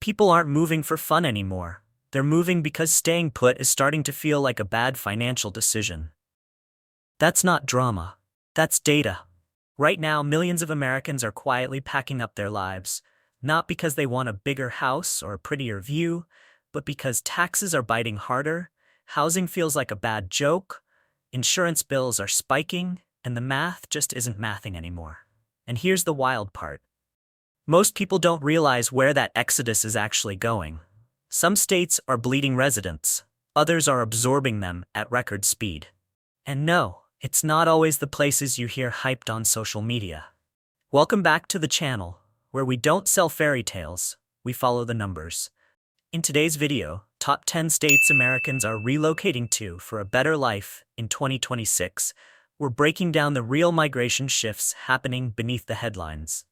People aren't moving for fun anymore. They're moving because staying put is starting to feel like a bad financial decision. That's not drama. That's data. Right now, millions of Americans are quietly packing up their lives, not because they want a bigger house or a prettier view, but because taxes are biting harder, housing feels like a bad joke, insurance bills are spiking, and the math just isn't mathing anymore. And here's the wild part. Most people don't realize where that exodus is actually going. Some states are bleeding residents, others are absorbing them at record speed. And no, it's not always the places you hear hyped on social media. Welcome back to the channel, where we don't sell fairy tales, we follow the numbers. In today's video, top 10 states Americans are relocating to for a better life in 2026, we're breaking down the real migration shifts happening beneath the headlines.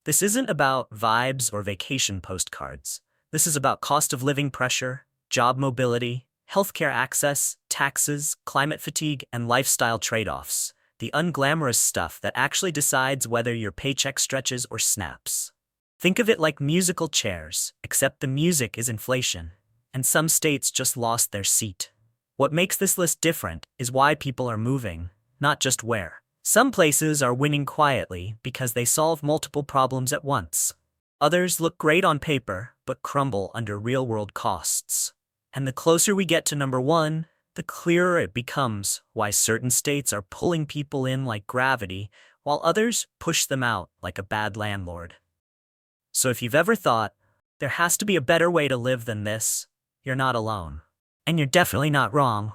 This isn't about vibes or vacation postcards. This is about cost of living pressure, job mobility, healthcare access, taxes, climate fatigue, and lifestyle trade-offs. The unglamorous stuff that actually decides whether your paycheck stretches or snaps. Think of it like musical chairs, except the music is inflation, and some states just lost their seat. What makes this list different is why people are moving, not just where. Some places are winning quietly because they solve multiple problems at once. Others look great on paper, but crumble under real-world costs. And the closer we get to number one, the clearer it becomes why certain states are pulling people in like gravity, while others push them out like a bad landlord. So if you've ever thought, there has to be a better way to live than this, you're not alone. And you're definitely not wrong.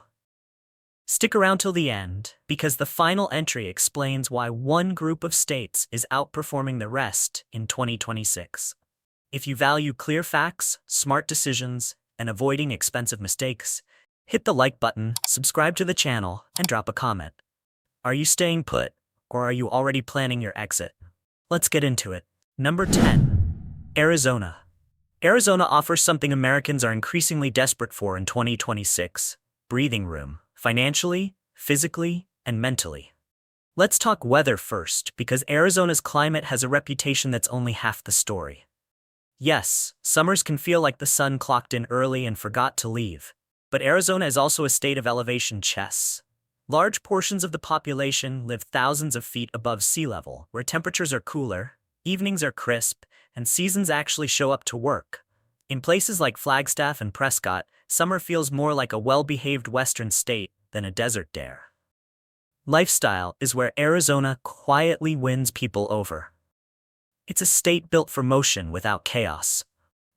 Stick around till the end, because the final entry explains why one group of states is outperforming the rest in 2026. If you value clear facts, smart decisions, and avoiding expensive mistakes, hit the like button, subscribe to the channel, and drop a comment. Are you staying put, or are you already planning your exit? Let's get into it. Number 10. Arizona. Arizona offers something Americans are increasingly desperate for in 2026, breathing room. Financially, physically, and mentally. Let's talk weather first, because Arizona's climate has a reputation that's only half the story. Yes, summers can feel like the sun clocked in early and forgot to leave, but Arizona is also a state of elevation chess. Large portions of the population live thousands of feet above sea level, where temperatures are cooler, evenings are crisp, and seasons actually show up to work. In places like Flagstaff and Prescott, summer feels more like a well-behaved western state than a desert dare. Lifestyle is where Arizona quietly wins people over. It's a state built for motion without chaos.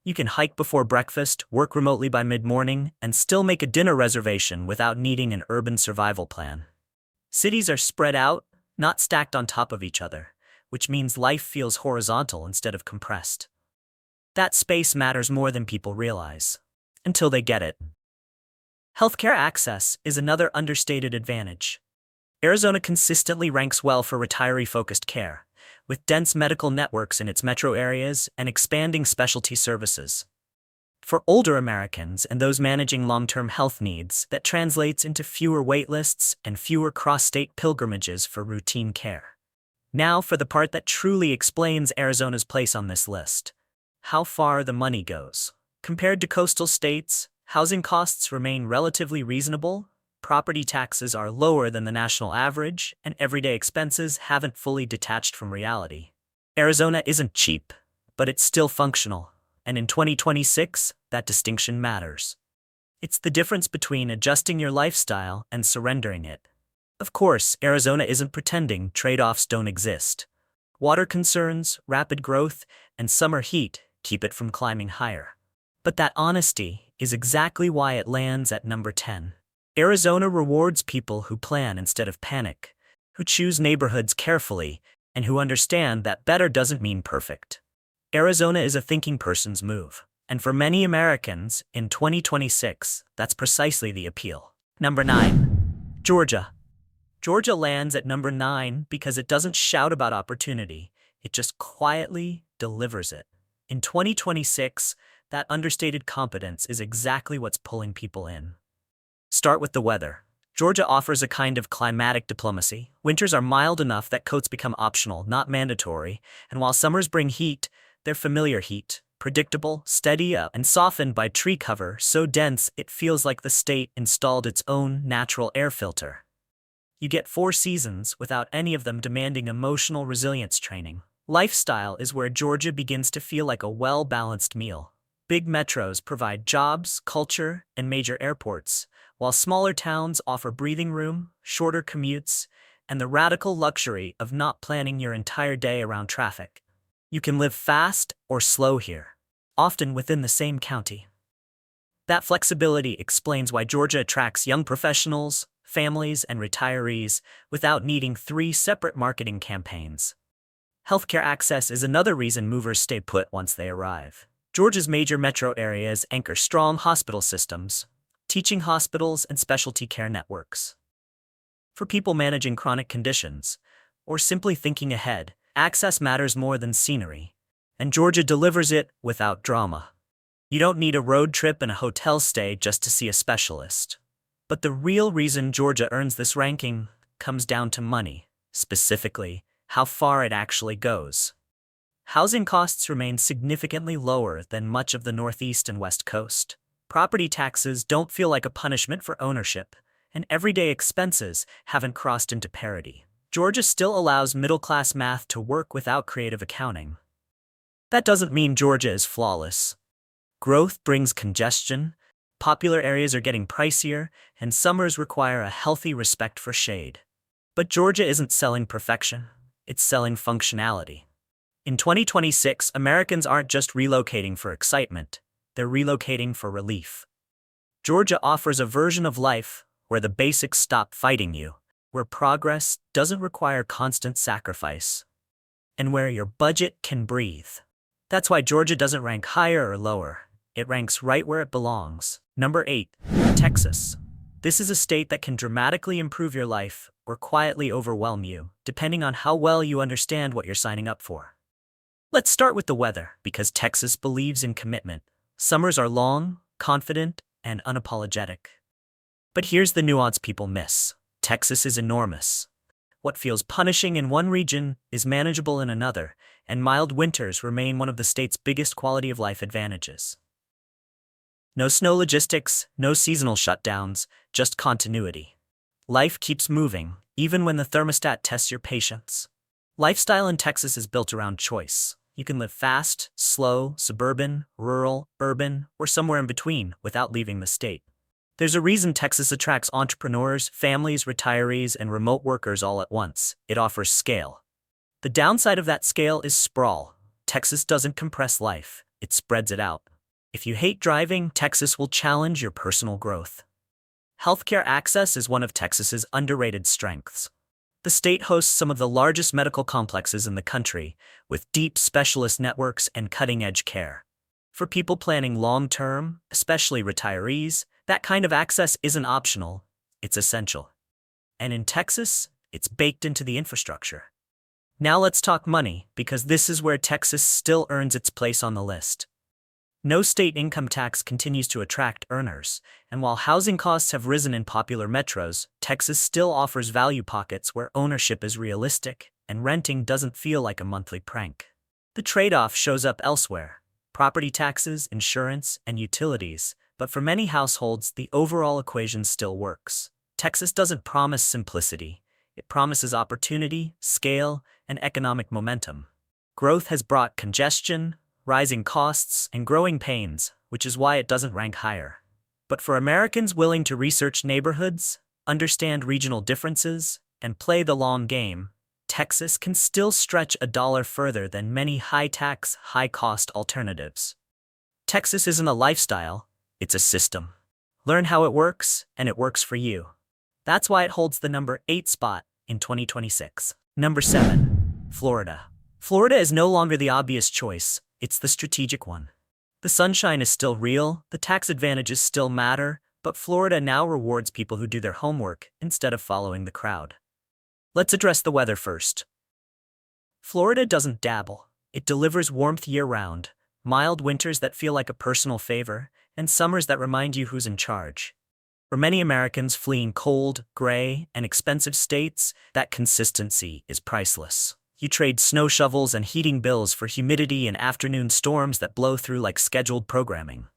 You can hike before breakfast, work remotely by mid-morning, and still make a dinner reservation without needing an urban survival plan. Cities are spread out, not stacked on top of each other, which means life feels horizontal instead of compressed. That space matters more than people realize. Until they get it. Healthcare access is another understated advantage. Arizona consistently ranks well for retiree-focused care, with dense medical networks in its metro areas and expanding specialty services. For older Americans and those managing long-term health needs, that translates into fewer waitlists and fewer cross-state pilgrimages for routine care. Now for the part that truly explains Arizona's place on this list. How far the money goes. Compared to coastal states, housing costs remain relatively reasonable, property taxes are lower than the national average, and everyday expenses haven't fully detached from reality. Arizona isn't cheap, but it's still functional, and in 2026, that distinction matters. It's the difference between adjusting your lifestyle and surrendering it. Of course, Arizona isn't pretending trade-offs don't exist. Water concerns, rapid growth, and summer heat keep it from climbing higher. But that honesty is exactly why it lands at number 10. Arizona rewards people who plan instead of panic, who choose neighborhoods carefully, and who understand that better doesn't mean perfect. Arizona is a thinking person's move, and for many Americans, in 2026, that's precisely the appeal. Number 9. Georgia. Georgia lands at number 9 because it doesn't shout about opportunity, it just quietly delivers it. In 2026, that understated competence is exactly what's pulling people in. Start with the weather. Georgia offers a kind of climatic diplomacy. Winters are mild enough that coats become optional, not mandatory, and while summers bring heat, they're familiar heat, predictable, steady, and softened by tree cover so dense it feels like the state installed its own natural air filter. You get 4 seasons without any of them demanding emotional resilience training. Lifestyle is where Georgia begins to feel like a well-balanced meal. Big metros provide jobs, culture, and major airports, while smaller towns offer breathing room, shorter commutes, and the radical luxury of not planning your entire day around traffic. You can live fast or slow here, often within the same county. That flexibility explains why Georgia attracts young professionals, families, and retirees without needing 3 separate marketing campaigns. Healthcare access is another reason movers stay put once they arrive. Georgia's major metro areas anchor strong hospital systems, teaching hospitals, and specialty care networks. For people managing chronic conditions, or simply thinking ahead, access matters more than scenery, and Georgia delivers it without drama. You don't need a road trip and a hotel stay just to see a specialist. But the real reason Georgia earns this ranking comes down to money, specifically, how far it actually goes. Housing costs remain significantly lower than much of the Northeast and West Coast. Property taxes don't feel like a punishment for ownership, and everyday expenses haven't crossed into parity. Georgia still allows middle-class math to work without creative accounting. That doesn't mean Georgia is flawless. Growth brings congestion, popular areas are getting pricier, and summers require a healthy respect for shade. But Georgia isn't selling perfection, it's selling functionality. In 2026, Americans aren't just relocating for excitement, they're relocating for relief. Georgia offers a version of life where the basics stop fighting you, where progress doesn't require constant sacrifice, and where your budget can breathe. That's why Georgia doesn't rank higher or lower. It ranks right where it belongs. Number 8. Texas. This is a state that can dramatically improve your life or quietly overwhelm you, depending on how well you understand what you're signing up for. Let's start with the weather, because Texas believes in commitment. Summers are long, confident, and unapologetic. But here's the nuance people miss. Texas is enormous. What feels punishing in one region is manageable in another, and mild winters remain one of the state's biggest quality of life advantages. No snow logistics, no seasonal shutdowns, just continuity. Life keeps moving, even when the thermostat tests your patience. Lifestyle in Texas is built around choice. You can live fast, slow, suburban, rural, urban, or somewhere in between without leaving the state. There's a reason Texas attracts entrepreneurs, families, retirees, and remote workers all at once. It offers scale. The downside of that scale is sprawl. Texas doesn't compress life, it spreads it out. If you hate driving, Texas will challenge your personal growth. Healthcare access is one of Texas's underrated strengths. The state hosts some of the largest medical complexes in the country, with deep specialist networks and cutting-edge care. For people planning long-term, especially retirees, that kind of access isn't optional, it's essential. And in Texas, it's baked into the infrastructure. Now let's talk money, because this is where Texas still earns its place on the list. No state income tax continues to attract earners, and while housing costs have risen in popular metros, Texas still offers value pockets where ownership is realistic and renting doesn't feel like a monthly prank. The trade-off shows up elsewhere: property taxes, insurance, and utilities, but for many households, the overall equation still works. Texas doesn't promise simplicity. It promises opportunity, scale, and economic momentum. Growth has brought congestion, rising costs, and growing pains, which is why it doesn't rank higher. But for Americans willing to research neighborhoods, understand regional differences, and play the long game, Texas can still stretch a dollar further than many high-tax, high-cost alternatives. Texas isn't a lifestyle, it's a system. Learn how it works, and it works for you. That's why it holds the number 8 spot in 2026. Number 7. Florida. Florida is no longer the obvious choice, it's the strategic one. The sunshine is still real, the tax advantages still matter, but Florida now rewards people who do their homework instead of following the crowd. Let's address the weather first. Florida doesn't dabble. It delivers warmth year-round, mild winters that feel like a personal favor, and summers that remind you who's in charge. For many Americans fleeing cold, gray, and expensive states, that consistency is priceless. You trade snow shovels and heating bills for humidity and afternoon storms that blow through like scheduled programming.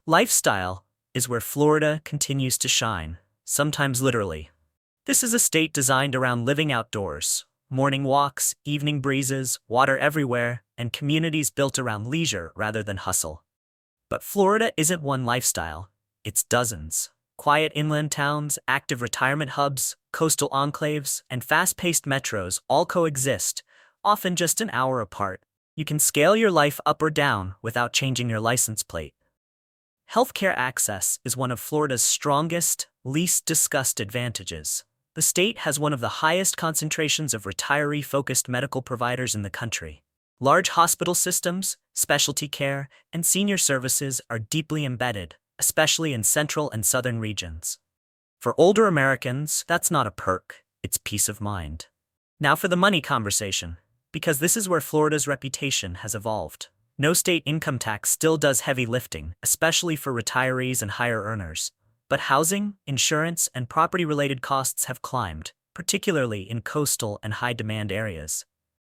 Lifestyle is where Florida continues to shine, sometimes literally. This is a state designed around living outdoors, morning walks, evening breezes, water everywhere, and communities built around leisure rather than hustle. But Florida isn't one lifestyle, it's dozens. Quiet inland towns, active retirement hubs, coastal enclaves, and fast-paced metros all coexist, often just an hour apart. You can scale your life up or down without changing your license plate. Healthcare access is one of Florida's strongest, least discussed advantages. The state has one of the highest concentrations of retiree-focused medical providers in the country. Large hospital systems, specialty care, and senior services are deeply embedded, especially in central and southern regions. For older Americans, that's not a perk, it's peace of mind. Now for the money conversation, because this is where Florida's reputation has evolved. No state income tax still does heavy lifting, especially for retirees and higher earners. But housing, insurance, and property-related costs have climbed, particularly in coastal and high-demand areas.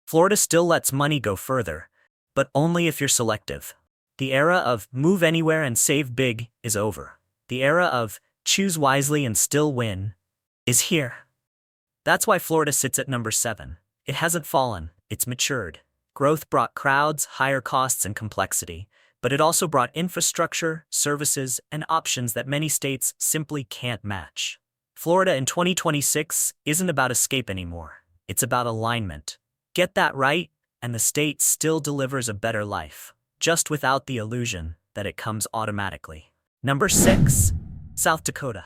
Florida still lets money go further, but only if you're selective. The era of move anywhere and save big is over. The era of choose wisely and still win is here. That's why Florida sits at number 7. It hasn't fallen, it's matured. Growth brought crowds, higher costs, and complexity, but it also brought infrastructure, services, and options that many states simply can't match. Florida in 2026 isn't about escape anymore. It's about alignment. Get that right, and the state still delivers a better life, just without the illusion that it comes automatically. Number 6. South Dakota.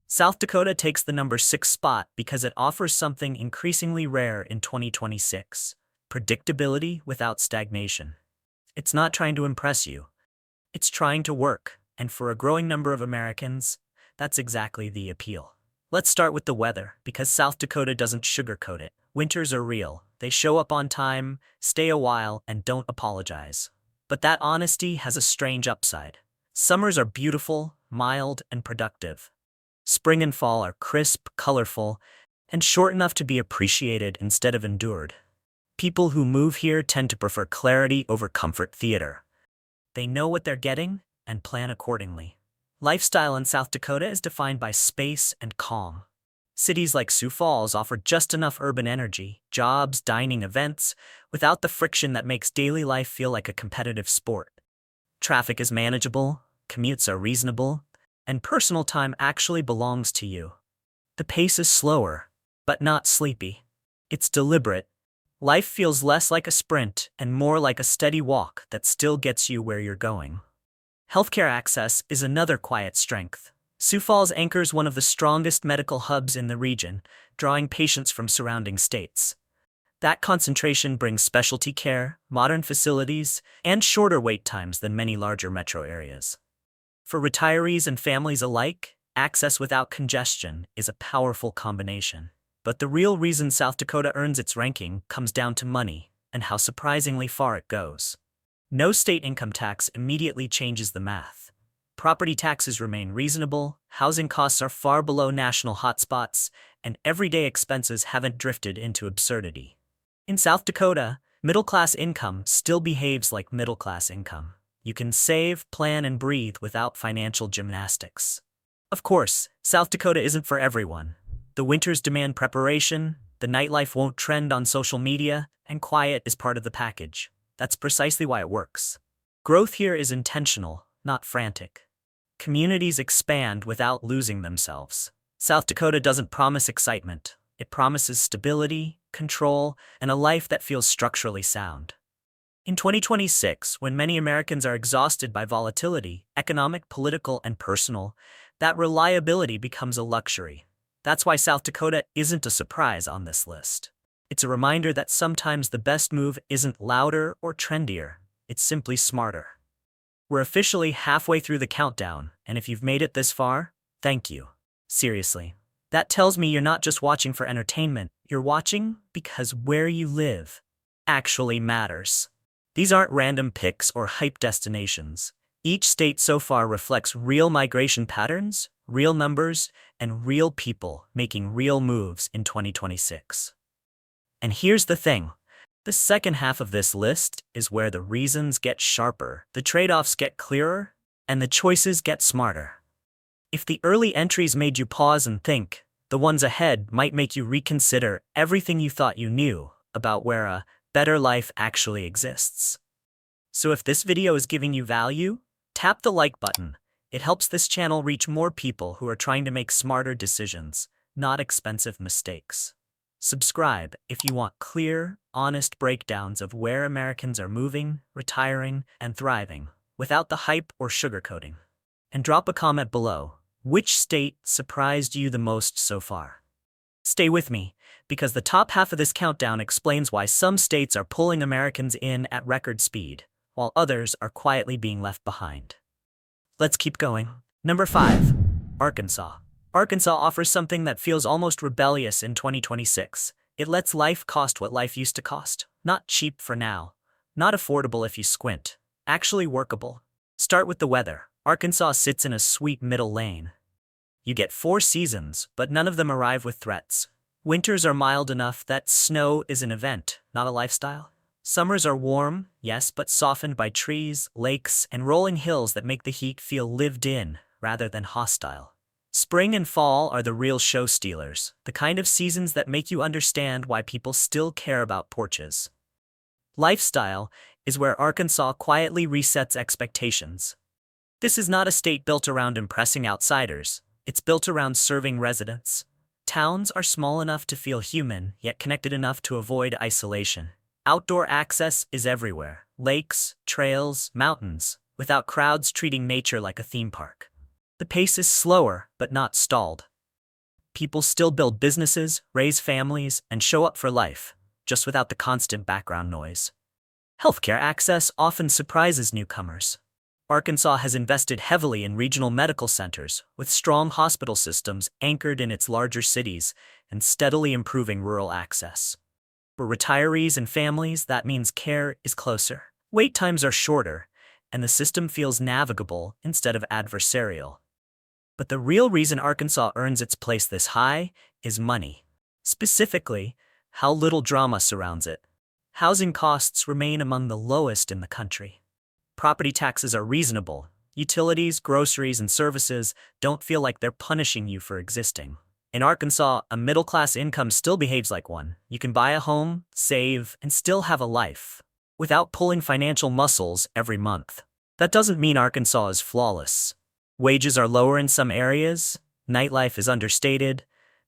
South Dakota takes the number 6 spot because it offers something increasingly rare in 2026. Predictability without stagnation. It's not trying to impress you. It's trying to work, and for a growing number of Americans, that's exactly the appeal. Let's start with the weather, because South Dakota doesn't sugarcoat it. Winters are real. They show up on time, stay a while, and don't apologize. But that honesty has a strange upside. Summers are beautiful, mild, and productive. Spring and fall are crisp, colorful, and short enough to be appreciated instead of endured. People who move here tend to prefer clarity over comfort theater. They know what they're getting and plan accordingly. Lifestyle in South Dakota is defined by space and calm. Cities like Sioux Falls offer just enough urban energy, jobs, dining, events, without the friction that makes daily life feel like a competitive sport. Traffic is manageable, commutes are reasonable, and personal time actually belongs to you. The pace is slower, but not sleepy. It's deliberate. Life feels less like a sprint and more like a steady walk that still gets you where you're going. Healthcare access is another quiet strength. Sioux Falls anchors one of the strongest medical hubs in the region, drawing patients from surrounding states. That concentration brings specialty care, modern facilities, and shorter wait times than many larger metro areas. For retirees and families alike, access without congestion is a powerful combination. But the real reason South Dakota earns its ranking comes down to money and how surprisingly far it goes. No state income tax immediately changes the math. Property taxes remain reasonable, housing costs are far below national hotspots, and everyday expenses haven't drifted into absurdity. In South Dakota, middle-class income still behaves like middle-class income. You can save, plan, and breathe without financial gymnastics. Of course, South Dakota isn't for everyone. The winters demand preparation, the nightlife won't trend on social media, and quiet is part of the package. That's precisely why it works. Growth here is intentional, not frantic. Communities expand without losing themselves. South Dakota doesn't promise excitement. It promises stability, control, and a life that feels structurally sound. In 2026, when many Americans are exhausted by volatility, economic, political, and personal, that reliability becomes a luxury. That's why South Dakota isn't a surprise on this list. It's a reminder that sometimes the best move isn't louder or trendier, it's simply smarter. We're officially halfway through the countdown, and if you've made it this far, thank you. Seriously. That tells me you're not just watching for entertainment, you're watching because where you live actually matters. These aren't random picks or hype destinations. Each state so far reflects real migration patterns, real numbers, and real people making real moves in 2026. And here's the thing, The second half of this list is where the reasons get sharper, the trade-offs get clearer, and the choices get smarter. If the early entries made you pause and think, the ones ahead might make you reconsider everything you thought you knew about where a better life actually exists. So if this video is giving you value, tap the like button. It helps this channel reach more people who are trying to make smarter decisions, not expensive mistakes. Subscribe if you want clear, honest breakdowns of where Americans are moving, retiring, and thriving, without the hype or sugarcoating. And drop a comment below. Which state surprised you the most so far? Stay with me, because the top half of this countdown explains why some states are pulling Americans in at record speed, while others are quietly being left behind. Let's keep going. Number 5. Arkansas. Arkansas offers something that feels almost rebellious in 2026. It lets life cost what life used to cost. Not cheap for now. Not affordable if you squint. Actually workable. Start with the weather. Arkansas sits in a sweet middle lane. You get 4 seasons, but none of them arrive with threats. Winters are mild enough that snow is an event, not a lifestyle. Summers are warm, yes, but softened by trees, lakes, and rolling hills that make the heat feel lived in rather than hostile. Spring and fall are the real show stealers, the kind of seasons that make you understand why people still care about porches. Lifestyle is where Arkansas quietly resets expectations. This is not a state built around impressing outsiders. It's built around serving residents. Towns are small enough to feel human, yet connected enough to avoid isolation. Outdoor access is everywhere. Lakes, trails, mountains, without crowds treating nature like a theme park. The pace is slower, but not stalled. People still build businesses, raise families, and show up for life, just without the constant background noise. Healthcare access often surprises newcomers. Arkansas has invested heavily in regional medical centers, with strong hospital systems anchored in its larger cities and steadily improving rural access. For retirees and families, that means care is closer. Wait times are shorter, and the system feels navigable instead of adversarial. But the real reason Arkansas earns its place this high is money. Specifically, how little drama surrounds it. Housing costs remain among the lowest in the country. Property taxes are reasonable. Utilities, groceries, and services don't feel like they're punishing you for existing. In Arkansas, a middle-class income still behaves like one. You can buy a home, save, and still have a life, without pulling financial muscles every month. That doesn't mean Arkansas is flawless. Wages are lower in some areas, nightlife is understated,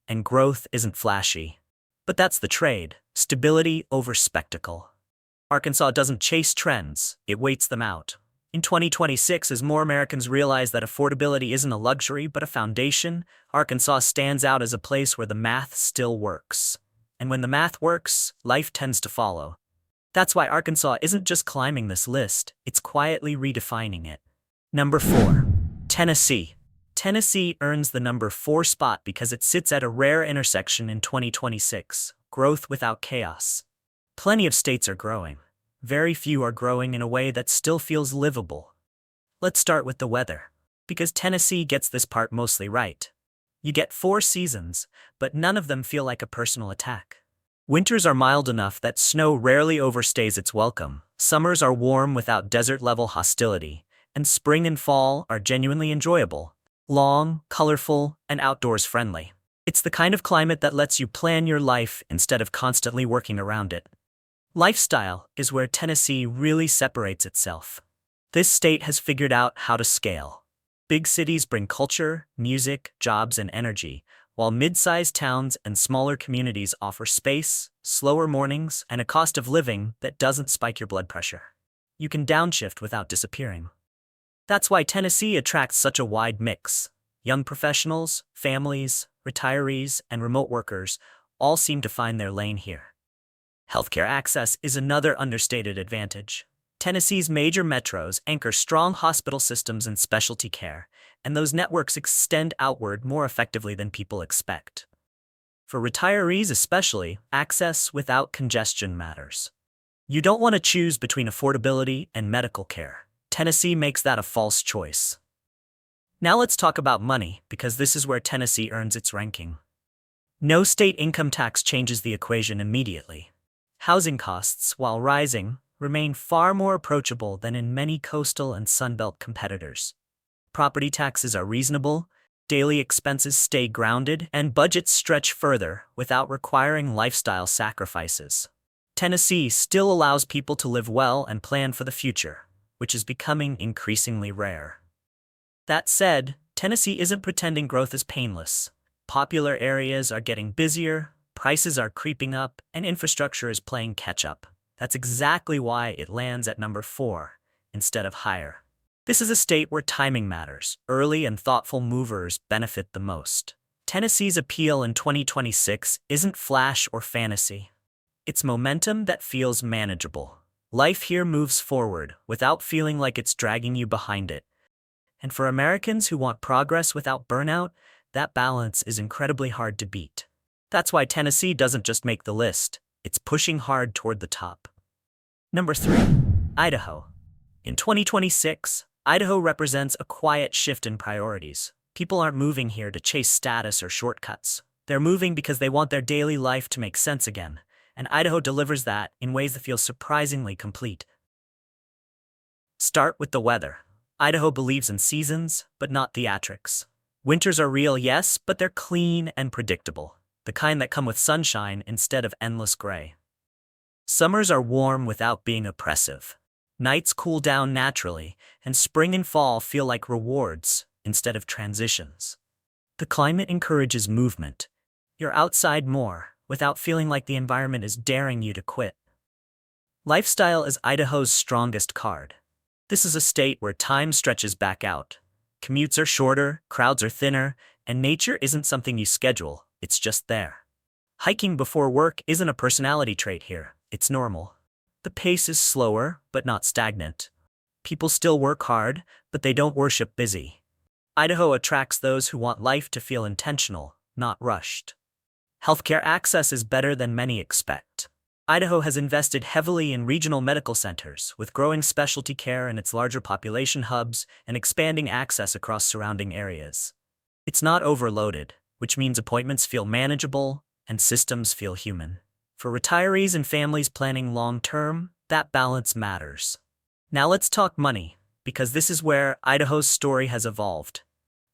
and growth isn't flashy. But that's the trade: stability over spectacle. Arkansas doesn't chase trends, it waits them out. In 2026, as more Americans realize that affordability isn't a luxury but a foundation, Arkansas stands out as a place where the math still works. And when the math works, life tends to follow. That's why Arkansas isn't just climbing this list, it's quietly redefining it. Number 4. Tennessee. Tennessee earns the number 4 spot because it sits at a rare intersection in 2026, growth without chaos. Plenty of states are growing. Very few are growing in a way that still feels livable. Let's start with the weather, because Tennessee gets this part mostly right. You get 4 seasons, but none of them feel like a personal attack. Winters are mild enough that snow rarely overstays its welcome. Summers are warm without desert-level hostility, and spring and fall are genuinely enjoyable, long, colorful, and outdoors friendly. It's the kind of climate that lets you plan your life instead of constantly working around it. Lifestyle is where Tennessee really separates itself. This state has figured out how to scale. Big cities bring culture, music, jobs, and energy, while mid-sized towns and smaller communities offer space, slower mornings, and a cost of living that doesn't spike your blood pressure. You can downshift without disappearing. That's why Tennessee attracts such a wide mix. Young professionals, families, retirees, and remote workers all seem to find their lane here. Healthcare access is another understated advantage. Tennessee's major metros anchor strong hospital systems and specialty care, and those networks extend outward more effectively than people expect. For retirees especially, access without congestion matters. You don't want to choose between affordability and medical care. Tennessee makes that a false choice. Now let's talk about money, because this is where Tennessee earns its ranking. No state income tax changes the equation immediately. Housing costs, while rising, remain far more approachable than in many coastal and Sunbelt competitors. Property taxes are reasonable, daily expenses stay grounded, and budgets stretch further without requiring lifestyle sacrifices. Tennessee still allows people to live well and plan for the future, which is becoming increasingly rare. That said, Tennessee isn't pretending growth is painless. Popular areas are getting busier, prices are creeping up, and infrastructure is playing catch-up. That's exactly why it lands at number 4, instead of higher. This is a state where timing matters. Early and thoughtful movers benefit the most. Tennessee's appeal in 2026 isn't flash or fantasy. It's momentum that feels manageable. Life here moves forward without feeling like it's dragging you behind it. And for Americans who want progress without burnout, that balance is incredibly hard to beat. That's why Tennessee doesn't just make the list, it's pushing hard toward the top. Number 3. Idaho. In 2026, Idaho represents a quiet shift in priorities. People aren't moving here to chase status or shortcuts. They're moving because they want their daily life to make sense again, and Idaho delivers that in ways that feel surprisingly complete. Start with the weather. Idaho believes in seasons, but not theatrics. Winters are real, yes, but they're clean and predictable, the kind that come with sunshine instead of endless gray. Summers are warm without being oppressive. Nights cool down naturally, and spring and fall feel like rewards instead of transitions. The climate encourages movement. You're outside more, without feeling like the environment is daring you to quit. Lifestyle is Idaho's strongest card. This is a state where time stretches back out. Commutes are shorter, crowds are thinner, and nature isn't something you schedule, it's just there. Hiking before work isn't a personality trait here, it's normal. The pace is slower, but not stagnant. People still work hard, but they don't worship busy. Idaho attracts those who want life to feel intentional, not rushed. Healthcare access is better than many expect. Idaho has invested heavily in regional medical centers, with growing specialty care in its larger population hubs and expanding access across surrounding areas. It's not overloaded, which means appointments feel manageable and systems feel human. For retirees and families planning long-term, that balance matters. Now let's talk money, because this is where Idaho's story has evolved.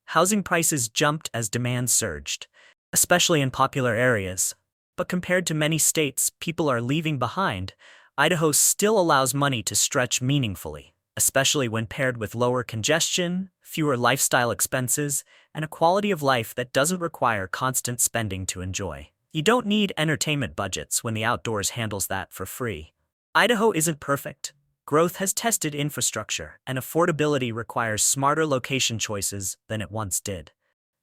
Housing prices jumped as demand surged, especially in popular areas. But compared to many states people are leaving behind, Idaho still allows money to stretch meaningfully, especially when paired with lower congestion, fewer lifestyle expenses, and a quality of life that doesn't require constant spending to enjoy. You don't need entertainment budgets when the outdoors handles that for free. Idaho isn't perfect. Growth has tested infrastructure, and affordability requires smarter location choices than it once did.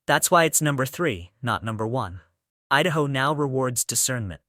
That's why it's number 3, not number 1. Idaho now rewards discernment.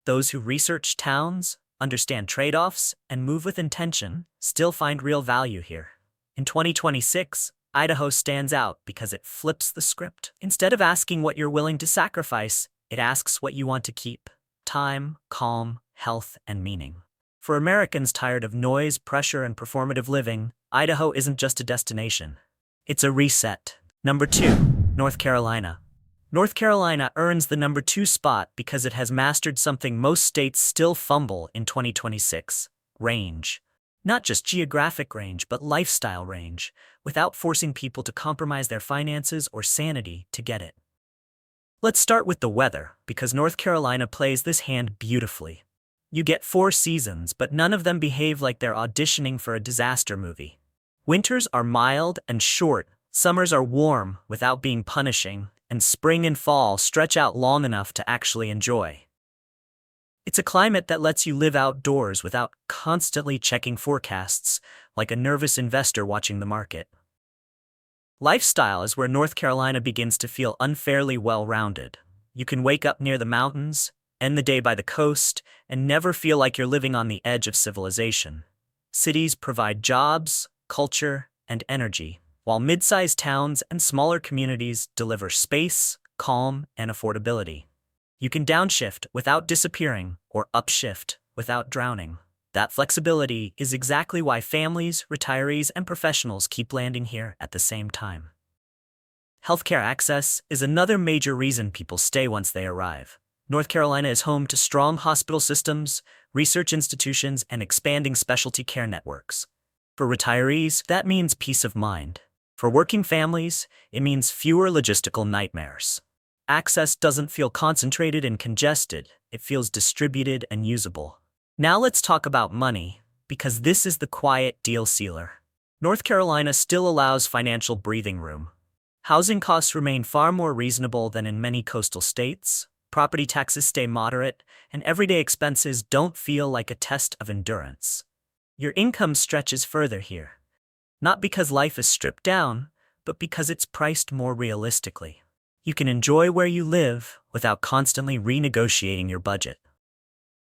Those who research towns, understand trade-offs, and move with intention still find real value here. In 2026, Idaho stands out because it flips the script. Instead of asking what you're willing to sacrifice, it asks what you want to keep: time, calm, health, and meaning. For Americans tired of noise, pressure, and performative living, Idaho isn't just a destination. It's a reset. Number 2, North Carolina. North Carolina earns the number 2 spot because it has mastered something most states still fumble in 2026: range. Not just geographic range, but lifestyle range, without forcing people to compromise their finances or sanity to get it. Let's start with the weather, because North Carolina plays this hand beautifully. You get 4 seasons, but none of them behave like they're auditioning for a disaster movie. Winters are mild and short, summers are warm without being punishing, and spring and fall stretch out long enough to actually enjoy. It's a climate that lets you live outdoors without constantly checking forecasts, like a nervous investor watching the market. Lifestyle is where North Carolina begins to feel unfairly well-rounded. You can wake up near the mountains, end the day by the coast, and never feel like you're living on the edge of civilization. Cities provide jobs, culture, and energy, while mid-sized towns and smaller communities deliver space, calm, and affordability. You can downshift without disappearing, or upshift without drowning. That flexibility is exactly why families, retirees, and professionals keep landing here at the same time. Healthcare access is another major reason people stay once they arrive. North Carolina is home to strong hospital systems, research institutions, and expanding specialty care networks. For retirees, that means peace of mind. For working families, it means fewer logistical nightmares. Access doesn't feel concentrated and congested, it feels distributed and usable. Now let's talk about money, because this is the quiet deal sealer. North Carolina still allows financial breathing room. Housing costs remain far more reasonable than in many coastal states, property taxes stay moderate, and everyday expenses don't feel like a test of endurance. Your income stretches further here. Not because life is stripped down, but because it's priced more realistically. You can enjoy where you live without constantly renegotiating your budget.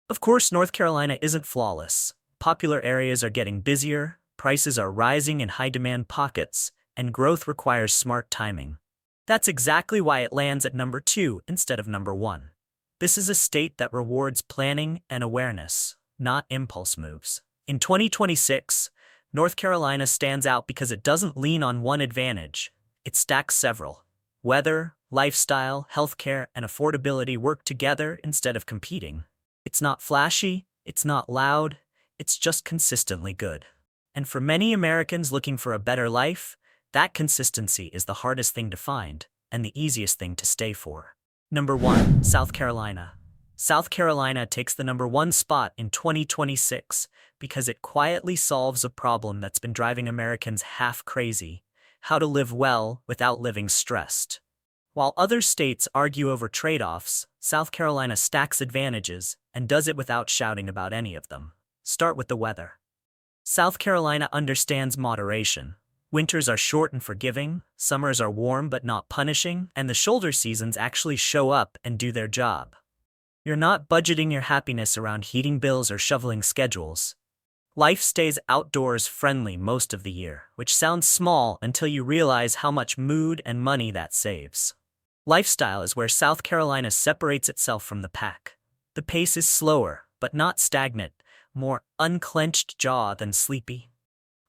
Of course, North Carolina isn't flawless. Popular areas are getting busier, prices are rising in high-demand pockets, and growth requires smart timing. That's exactly why it lands at number 2 instead of number 1. This is a state that rewards planning and awareness, not impulse moves. In 2026, North Carolina stands out because it doesn't lean on one advantage, it stacks several. Weather, lifestyle, healthcare, and affordability work together instead of competing. It's not flashy, it's not loud, it's just consistently good. And for many Americans looking for a better life, that consistency is the hardest thing to find, and the easiest thing to stay for. Number 1, South Carolina. South Carolina takes the number 1 spot in 2026 because it quietly solves a problem that's been driving Americans half crazy: how to live well without living stressed. While other states argue over trade-offs, South Carolina stacks advantages and does it without shouting about any of them. Start with the weather. South Carolina understands moderation. Winters are short and forgiving, summers are warm but not punishing, and the shoulder seasons actually show up and do their job. You're not budgeting your happiness around heating bills or shoveling schedules. Life stays outdoors friendly most of the year, which sounds small until you realize how much mood and money that saves. Lifestyle is where South Carolina separates itself from the pack. The pace is slower, but not stagnant, more unclenched jaw than sleepy.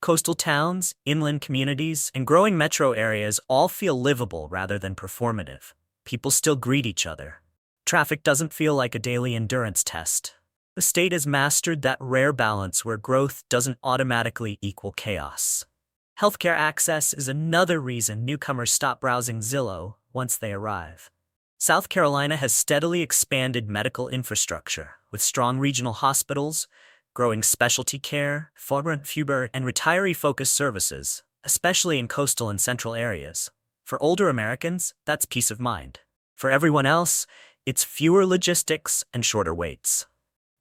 Coastal towns, inland communities, and growing metro areas all feel livable rather than performative. People still greet each other. Traffic doesn't feel like a daily endurance test. The state has mastered that rare balance where growth doesn't automatically equal chaos. Healthcare access is another reason newcomers stop browsing Zillow once they arrive. South Carolina has steadily expanded medical infrastructure, with strong regional hospitals, growing specialty care, fewer and retiree-focused services, especially in coastal and central areas. For older Americans, that's peace of mind. For everyone else, it's fewer logistics and shorter waits.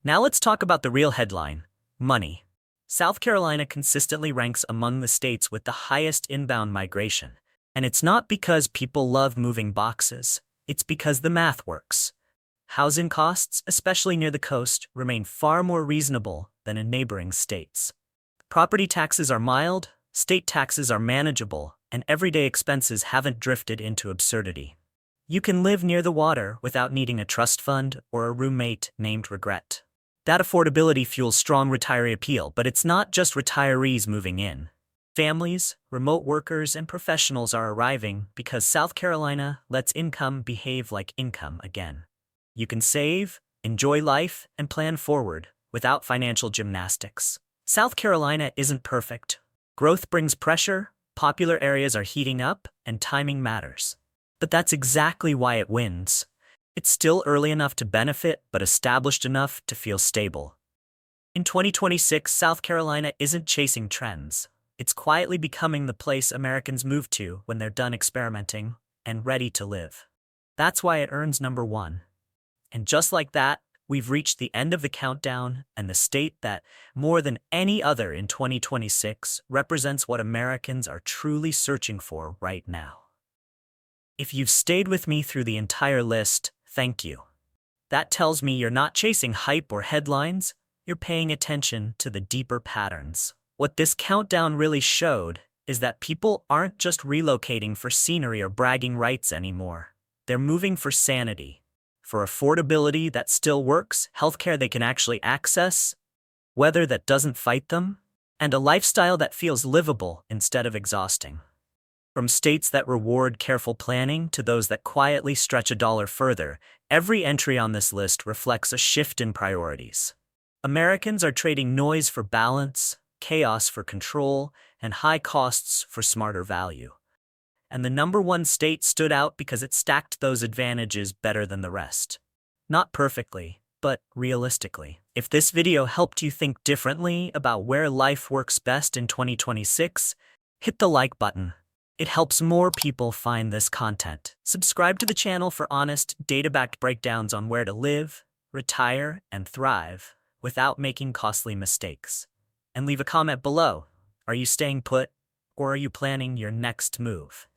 Now let's talk about the real headline: money. South Carolina consistently ranks among the states with the highest inbound migration. And it's not because people love moving boxes, it's because the math works. Housing costs, especially near the coast, remain far more reasonable than in neighboring states. Property taxes are mild, state taxes are manageable, and everyday expenses haven't drifted into absurdity. You can live near the water without needing a trust fund or a roommate named Regret. That affordability fuels strong retiree appeal, but it's not just retirees moving in. Families, remote workers, and professionals are arriving because South Carolina lets income behave like income again. You can save, enjoy life, and plan forward without financial gymnastics. South Carolina isn't perfect. Growth brings pressure, popular areas are heating up, and timing matters. But that's exactly why it wins. It's still early enough to benefit, but established enough to feel stable. In 2026, South Carolina isn't chasing trends. It's quietly becoming the place Americans move to when they're done experimenting and ready to live. That's why it earns number 1. And just like that, we've reached the end of the countdown, and the state that, more than any other in 2026, represents what Americans are truly searching for right now. If you've stayed with me through the entire list, thank you. That tells me you're not chasing hype or headlines, you're paying attention to the deeper patterns. What this countdown really showed is that people aren't just relocating for scenery or bragging rights anymore. They're moving for sanity, for affordability that still works, healthcare they can actually access, weather that doesn't fight them, and a lifestyle that feels livable instead of exhausting. From states that reward careful planning to those that quietly stretch a dollar further, every entry on this list reflects a shift in priorities. Americans are trading noise for balance, chaos for control, and high costs for smarter value. And the number one state stood out because it stacked those advantages better than the rest. Not perfectly, but realistically. If this video helped you think differently about where life works best in 2026, hit the like button. It helps more people find this content. Subscribe to the channel for honest, data-backed breakdowns on where to live, retire, and thrive without making costly mistakes. And leave a comment below. Are you staying put, or are you planning your next move?